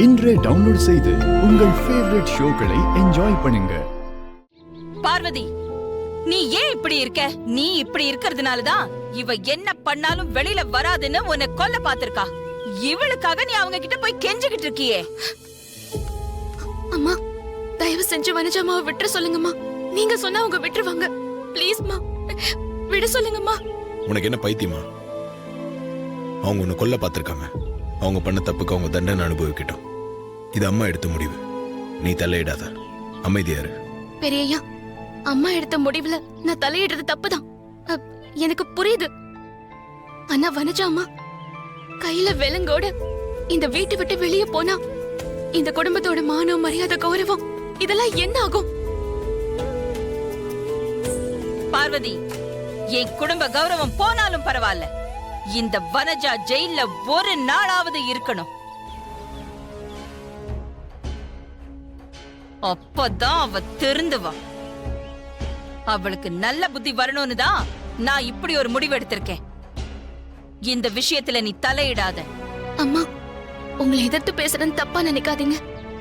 இன்றே டவுன்லோட் செய்து உங்கள் ஃபேவரட் ஷோக்களை என்ஜாய் பண்ணுங்க. பார்வதி, நீ ஏன் இப்படி இருக்க? நீ இப்படி இருக்கிறதுனாலதான் இவ என்ன பண்ணாலும் வெளியில வராதுன்னு உன்னை கொல்ல பாத்திருக்கா. இவளுக்காக நீ அவங்க கிட்ட போய் கெஞ்சிக்கிட்டு இருக்கியே. அம்மா, தயவு செஞ்சு வனஜாமாவை விட்டுற சொல்லுங்கம்மா. நீங்க சொன்னா அவங்க விட்டுருவாங்க. ப்ளீஸ்மா, விட சொல்லுங்கம்மா. உனக்கு என்ன பைத்தியமா? அவங்க உன்னை கொல்ல பார்த்திருக்காங்க. அவங்க பண்ண தப்புக்கு அவங்க தண்டனை அனுபவிக்கட்டும். இது அம்மா எடுத்த முடிவு. நீ தலையிடாத, அமைதியாரு. பெரியய்யா, அம்மா எடுத்த முடிவுல நான் தலையிடுறது தப்புதான். எனக்கு புரியுது. ஆனா வனஜா அம்மா கையில விலங்கோட இந்த வீட்டை விட்டு வெளியே போனா இந்த குடும்பத்தோட மானம், மரியாதை, கௌரவம் இதெல்லாம் என்ன ஆகும்? பார்வதி, என் குடும்ப கௌரவம் போனாலும் பரவாயில்ல, இந்த வனஜா ஜெயில ஒரு நாளாவது இருக்கணும். அப்பதான் அவ திருந்துவா. அவளுக்கு நல்ல புத்தி வரணும்னு தான் நான் இப்படி ஒரு முடிவு எடுத்திருக்கேன். இந்த விஷயத்துல நீ தலையிடாத. அம்மா, உங்களை எதிர்த்து பேசுறேன்னு தப்பா நினைக்காதீங்க.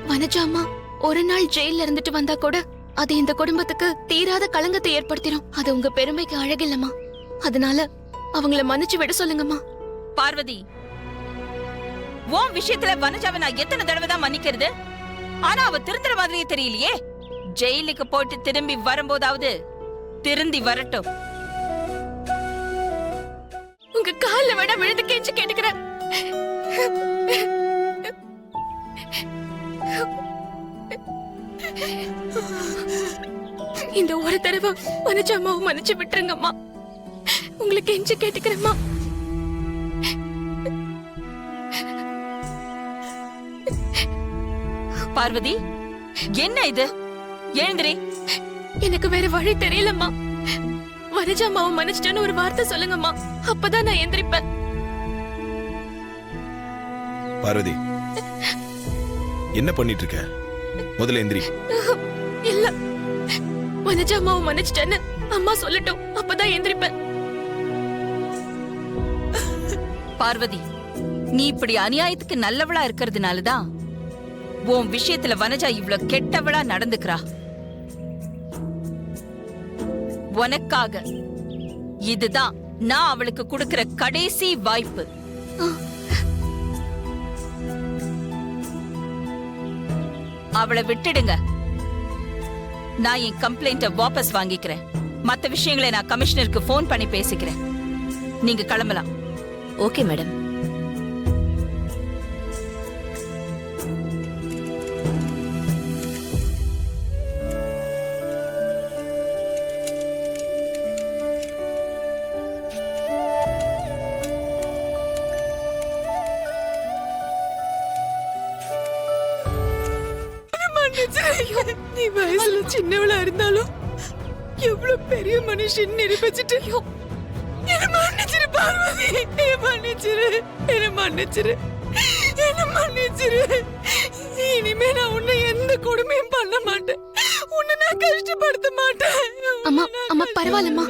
வனஜா அம்மா ஒரு நாள் ஜெயில இருந்துட்டு வந்தா கூட அது இந்த குடும்பத்துக்கு தீராத களங்கத்தை ஏற்படுத்திடும். அது உங்க பெருமைக்கு அழகில்லம்மா. அதனால அவங்கள மன்னிச்சு விட சொல்லுங்கம்மா. பார்வதி, உன் விஷயத்துல வனஜாவை நான் எத்தனை தடவை தான் மன்னிக்கிறது? ஆனா அவ திருந்துற மாதிரியே தெரியலையே. ஜெயிலுக்கு போயிட்டு திரும்பி வரும்போதாவது திருந்தி வரட்டும். உங்க கால்ல விட விழுந்து கெஞ்சி கேட்டுக்கிறேன். இந்த ஒரு தடவை வனஜா அம்மாவை மன்னிச்சு விட்டுருங்கம்மா. உங்களுக்கு கெஞ்சி கேட்டுக்கிறேம்மா. பார்வதி, என்ன இது? எழுந்திரி. எனக்கு வேற வழி தெரியலம்மா. வனஜா அம்மாவை மன்னிச்சிட்டேன்னு ஒரு வார்த்தை சொல்லுங்கம்மா. அப்பதான் நான் எந்திரிப்பேன். பார்வதி, என்ன பண்ணிட்டு இருக்க? முதல்ல எந்திரி. இல்ல, வனஜா அம்மாவை மன்னிச்சிட்டேன்னு அம்மா சொல்லட்டும், அப்பதான் எந்திரிப்பேன். பார்வதி, நீ இப்படி அநியாயத்துக்கு நல்லவளா இருக்கிறதுனாலதான் உன் விஷயத்துல வனஜா இவ்வளவு கெட்டவளா நடந்துக்கிறா. உனக்காக இதுதான் நான் அவளுக்கு கொடுக்கிற கடைசி வாய்ப்பு. அவளை விட்டுடுங்க. நான் என் கம்ப்ளைண்ட வாபஸ் வாங்கிக்கிறேன். மத்த விஷயங்களை நான் கமிஷனருக்கு போன் பண்ணி பேசிக்கிறேன். நீங்க கிளம்பலாம். Okay madam. நீ வயசுல சின்னவளா இருந்தாலும் எவ்வளவு பெரிய மனுஷன் நிரூபிச்சிட்டு என்ன மன்னிச்சிரு பார்வதி. என்ன மன்னிச்சிரு, என்ன மன்னிச்சிரு, என்ன மன்னிச்சிரு. இனிமே நான் உன்னை எந்த கொடுமையும் பண்ண மாட்டேன். உன்னை நான் கஷ்டப்படுத்த மாட்டேன். அம்மா, அம்மா பரவாயில்லம்மா.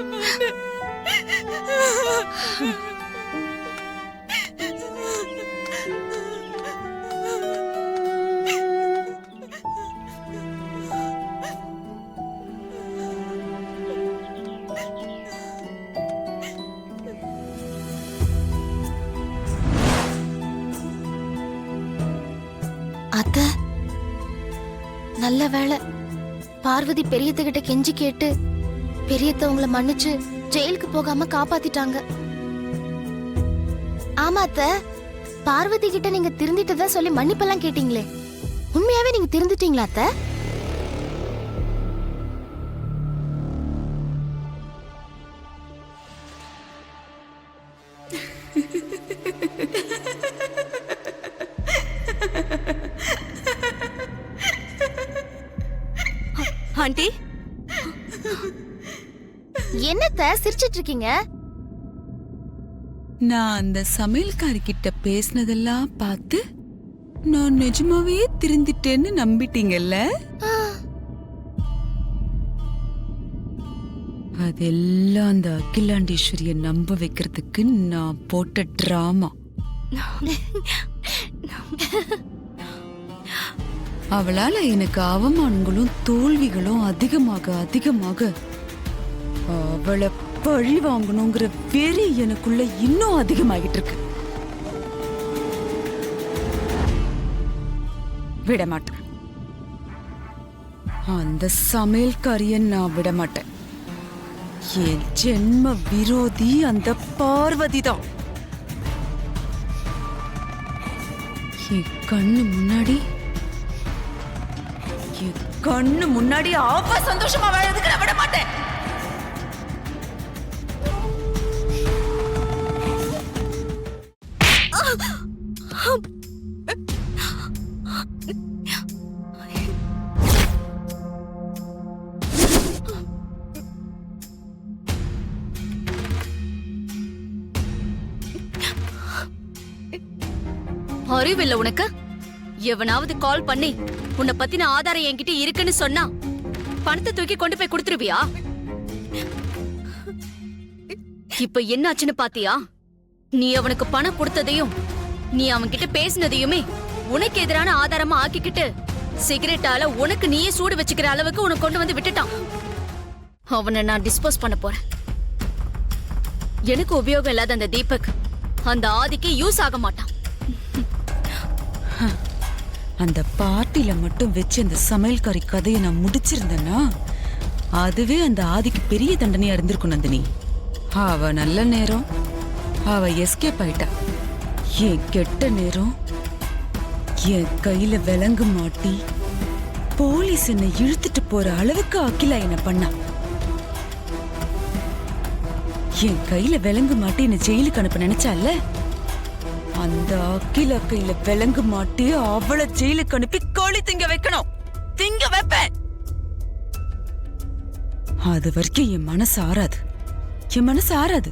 அத்த, நல்ல வேளை பார்வதி பெரியத்துக்கிட்ட கெஞ்சி கேட்டு பெரியத்த உங்களை மன்னிச்சு ஜெயிலுக்கு போகாம காப்பாத்திட்டாங்க. ஆமா அத்த, பார்வதி கிட்ட நீங்க திருந்திட்டதா சொல்லி மன்னிப்பெல்லாம் கேட்டீங்களே, உண்மையாவே நீங்க திருந்துட்டீங்களா அத்த? ஆண்டி, என்னத்த சிரிச்சிட்டு இருக்கீங்க? நான் அந்த சமையல்காரி கிட்ட பேசினதெல்லாம் பார்த்து நான் நிஜமாவே திருந்திட்டேன்னு நம்பிட்டீங்கல்ல? அதெல்லாம் அந்த அகிலாண்டேஸ்வரிய நம்ப வைக்கிறதுக்கு நான் போட்ட டிராமா. அவளால எனக்கு அவமானங்களும் தோல்விகளும் அதிகமாக அதிகமாக அவளை பழி வாங்கணுங்கிற வெறி எனக்குள்ள இன்னும் அதிகமாகிட்டு இருக்கு. விட மாட்டேன். அந்த சமையல்காரிய நான் விட மாட்டேன். என் ஜென்ம விரோதி அந்த பார்வதி தான். என் கண்ணு முன்னாடி அவ சந்தோஷமா வாழறதுக்கு நான் விட மாட்டேன். அறிவில்ல உனக்கு? எவனாவது கால் பண்ணி உன்னை பத்தின ஆதாரம் என்கிட்ட இருக்குன்னு சொன்னா பணத்தை தூக்கி கொண்டு போய் கொடுத்துருவியா? இப்ப என்னாச்சுன்னு பாத்தியா? நீ அவனுக்கு பணம் கொடுத்ததையும் நீ அவன்கிட்ட பேசினதையுமே உனக்கு எதிரான ஆதாரமா ஆக்கிக்கிட்டு சிகரெட்டால உனக்கு நீயே சூடு வச்சுக்கிற அளவுக்கு உனக்கு கொண்டு வந்து விட்டுட்டான். அவனை நான் டிஸ்போஸ் பண்ண போறேன். எனக்கு உபயோகம் இல்லாத அந்த தீபக் அந்த ஆதிக்கு யூஸ் ஆக மாட்டான். அந்த பார்ட்டில மட்டும் வச்சு அந்த சமையல்காரி கதையை நான் முடிச்சிருந்தேன்னா அதுவே அந்த ஆதிக்கு பெரிய தண்டனையா இருந்திருக்கும் நந்தினி. அவ நல்ல நேரம் அவ எஸ்கேப் ஆயிட்டா. என் கெட்ட நேரம் என் கையில விலங்கு மாட்டி போலீஸ் என்னை இழுத்துட்டு போற அளவுக்கு அகிலா என்ன பண்ணா. என் கையில விலங்கு மாட்டி என்ன ஜெயிலுக்கு அனுப்ப நினைச்சால, அந்த அகிலா கையில விலங்கு மாட்டி அவளை ஜெயிலுக்கு அனுப்பி கோழி திங்க வைக்கணும். திங்க வைப்பேன். அது வரைக்கும் என் மனசு ஆறாது. என் மனசு ஆறாது.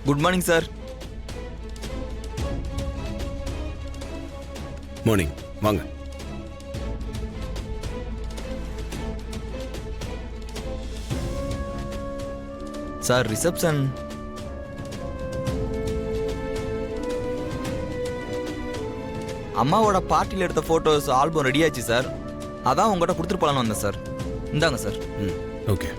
Good morning sir. மார்னிங். வாங்க. சார் ரிசப்ஷன் அம்மாவோட பார்ட்டியில் எடுத்த ஃபோட்டோஸ் ஆல்பம் ரெடி ஆச்சு சார். அதான் உங்கள்கிட்ட கொடுத்துட்டு போகலான்னு வந்தேன் சார். இந்தாங்க சார். ஓகே.